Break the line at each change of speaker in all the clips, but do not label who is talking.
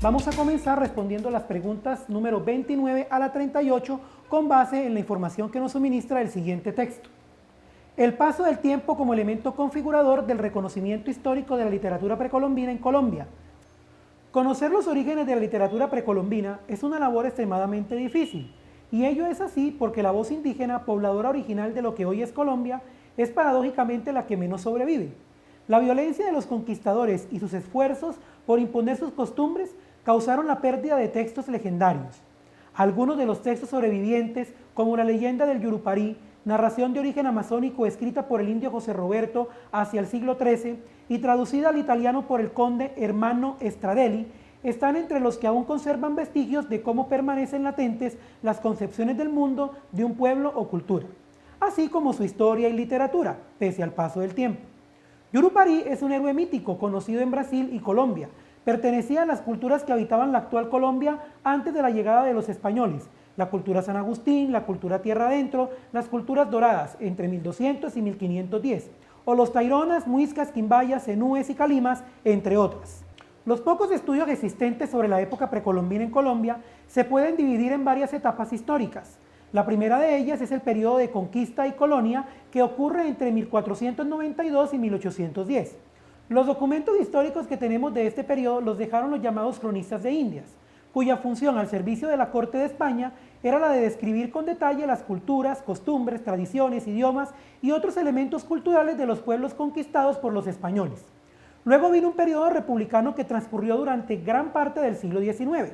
Vamos a comenzar respondiendo las preguntas número 29 a la 38 con base en la información que nos suministra el siguiente texto. El paso del tiempo como elemento configurador del reconocimiento histórico de la literatura precolombina en Colombia. Conocer los orígenes de la literatura precolombina es una labor extremadamente difícil, y ello es así porque la voz indígena pobladora original de lo que hoy es Colombia es paradójicamente la que menos sobrevive. La violencia de los conquistadores y sus esfuerzos por imponer sus costumbres causaron la pérdida de textos legendarios. Algunos de los textos sobrevivientes, como la leyenda del Yurupari, narración de origen amazónico escrita por el indio José Roberto hacia el siglo XIII y traducida al italiano por el conde Ermanno Stradelli, están entre los que aún conservan vestigios de cómo permanecen latentes las concepciones del mundo de un pueblo o cultura, así como su historia y literatura, pese al paso del tiempo. Yurupari es un héroe mítico conocido en Brasil y Colombia. Pertenecía a las culturas que habitaban la actual Colombia antes de la llegada de los españoles, la cultura San Agustín, la cultura Tierra Adentro, las culturas doradas entre 1200 y 1510, o los taironas, muiscas, quimbayas, zenúes y calimas, entre otras. Los pocos estudios existentes sobre la época precolombina en Colombia se pueden dividir en varias etapas históricas. La primera de ellas es el periodo de conquista y colonia que ocurre entre 1492 y 1810. Los documentos históricos que tenemos de este periodo los dejaron los llamados cronistas de Indias, cuya función al servicio de la corte de España era la de describir con detalle las culturas, costumbres, tradiciones, idiomas y otros elementos culturales de los pueblos conquistados por los españoles. Luego vino un periodo republicano que transcurrió durante gran parte del siglo XIX.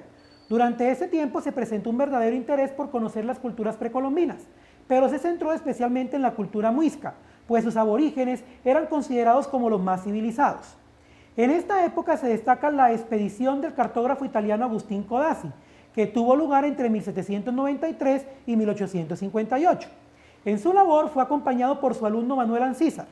Durante ese tiempo se presentó un verdadero interés por conocer las culturas precolombinas, pero se centró especialmente en la cultura muisca, pues sus aborígenes eran considerados como los más civilizados. En esta época se destaca la expedición del cartógrafo italiano Agustín Codazzi, que tuvo lugar entre 1793 y 1858. En su labor fue acompañado por su alumno Manuel Ancísar.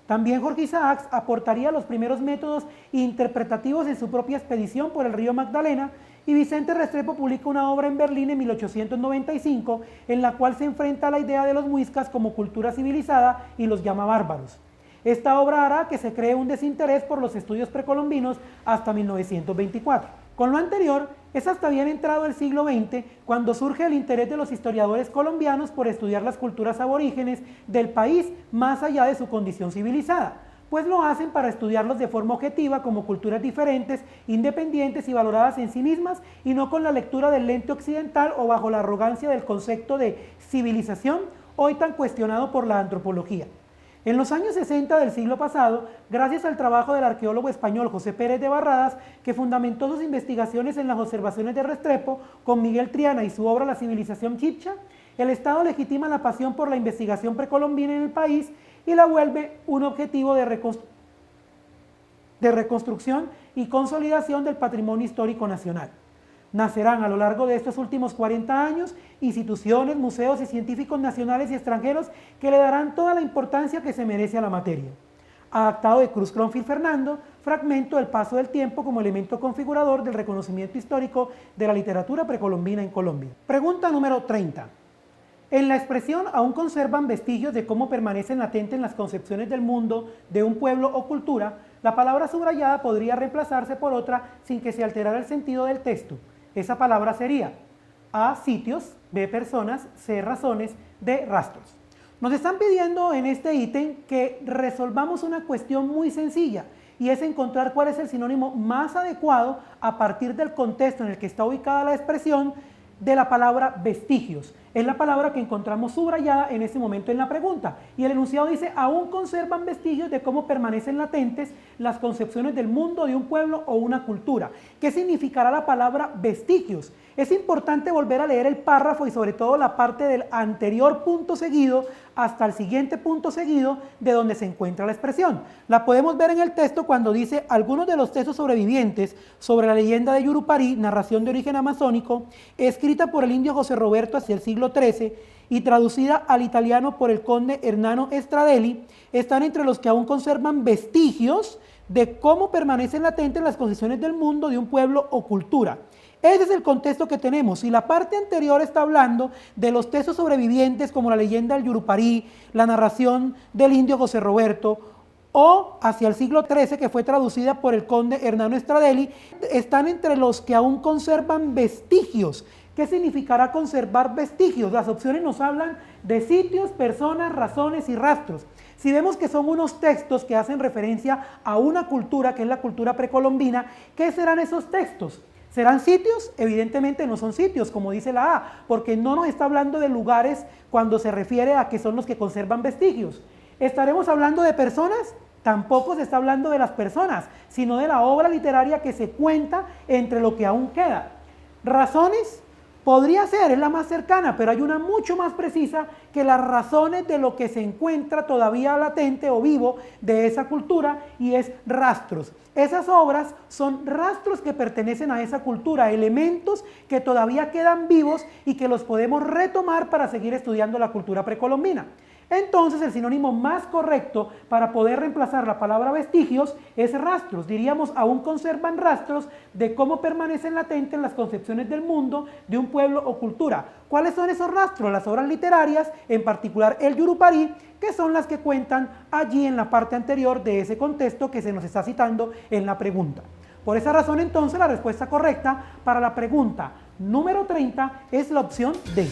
También Jorge Isaacs aportaría los primeros métodos interpretativos en su propia expedición por el río Magdalena, y Vicente Restrepo publica una obra en Berlín en 1895 en la cual se enfrenta a la idea de los muiscas como cultura civilizada y los llama bárbaros. Esta obra hará que se cree un desinterés por los estudios precolombinos hasta 1924. Con lo anterior, es hasta bien entrado el siglo XX cuando surge el interés de los historiadores colombianos por estudiar las culturas aborígenes del país más allá de su condición civilizada, pues lo hacen para estudiarlos de forma objetiva como culturas diferentes, independientes y valoradas en sí mismas, y no con la lectura del lente occidental o bajo la arrogancia del concepto de civilización, hoy tan cuestionado por la antropología. En los años 60 del siglo pasado, gracias al trabajo del arqueólogo español José Pérez de Barradas, que fundamentó sus investigaciones en las observaciones de Restrepo con Miguel Triana y su obra La civilización chibcha, el Estado legitima la pasión por la investigación precolombina en el país y la vuelve un objetivo de reconstrucción y consolidación del patrimonio histórico nacional. Nacerán a lo largo de estos últimos 40 años instituciones, museos y científicos nacionales y extranjeros que le darán toda la importancia que se merece a la materia. Adaptado de Cruz Cronfield Fernando, fragmento del paso del tiempo como elemento configurador del reconocimiento histórico de la literatura precolombina en Colombia. Pregunta número 30. En la expresión aún conservan vestigios de cómo permanecen latentes las concepciones del mundo de un pueblo o cultura. La palabra subrayada podría reemplazarse por otra sin que se alterara el sentido del texto. Esa palabra sería A, sitios, B, personas, C, razones, D, rastros. Nos están pidiendo en este ítem que resolvamos una cuestión muy sencilla, y es encontrar cuál es el sinónimo más adecuado a partir del contexto en el que está ubicada la expresión de la palabra vestigios. Es la palabra que encontramos subrayada en este momento en la pregunta, y el enunciado dice: aún conservan vestigios de cómo permanecen latentes las concepciones del mundo de un pueblo o una cultura. ¿Qué significará la palabra vestigios? Es importante volver a leer el párrafo y sobre todo la parte del anterior punto seguido hasta el siguiente punto seguido de donde se encuentra la expresión. La podemos ver en el texto cuando dice: algunos de los textos sobrevivientes sobre la leyenda de Yurupari, narración de origen amazónico, escrita por el indio José Roberto hacia el siglo XIII y traducida al italiano por el conde Ermanno Stradelli, están entre los que aún conservan vestigios de cómo permanecen latentes las concepciones del mundo de un pueblo o cultura. Ese es el contexto que tenemos. Y la parte anterior está hablando de los textos sobrevivientes como la leyenda del Yuruparí, la narración del indio José Roberto, o hacia el siglo XIII, que fue traducida por el conde Hernando Stradeli, están entre los que aún conservan vestigios. ¿Qué significará conservar vestigios? Las opciones nos hablan de sitios, personas, razones y rastros. Si vemos que son unos textos que hacen referencia a una cultura, que es la cultura precolombina, ¿qué serán esos textos? ¿Serán sitios? Evidentemente no son sitios, como dice la A, porque no nos está hablando de lugares cuando se refiere a que son los que conservan vestigios. ¿Estaremos hablando de personas? Tampoco se está hablando de las personas, sino de la obra literaria que se cuenta entre lo que aún queda. ¿Razones? Podría ser, es la más cercana, pero hay una mucho más precisa que las razones de lo que se encuentra todavía latente o vivo de esa cultura, y es rastros. Esas obras son rastros que pertenecen a esa cultura, elementos que todavía quedan vivos y que los podemos retomar para seguir estudiando la cultura precolombina. Entonces, el sinónimo más correcto para poder reemplazar la palabra vestigios es rastros. Diríamos, aún conservan rastros de cómo permanecen latentes las concepciones del mundo de un pueblo o cultura. ¿Cuáles son esos rastros? Las obras literarias, en particular el Yuruparí, que son las que cuentan allí en la parte anterior de ese contexto que se nos está citando en la pregunta. Por esa razón, entonces, la respuesta correcta para la pregunta número 30 es la opción D.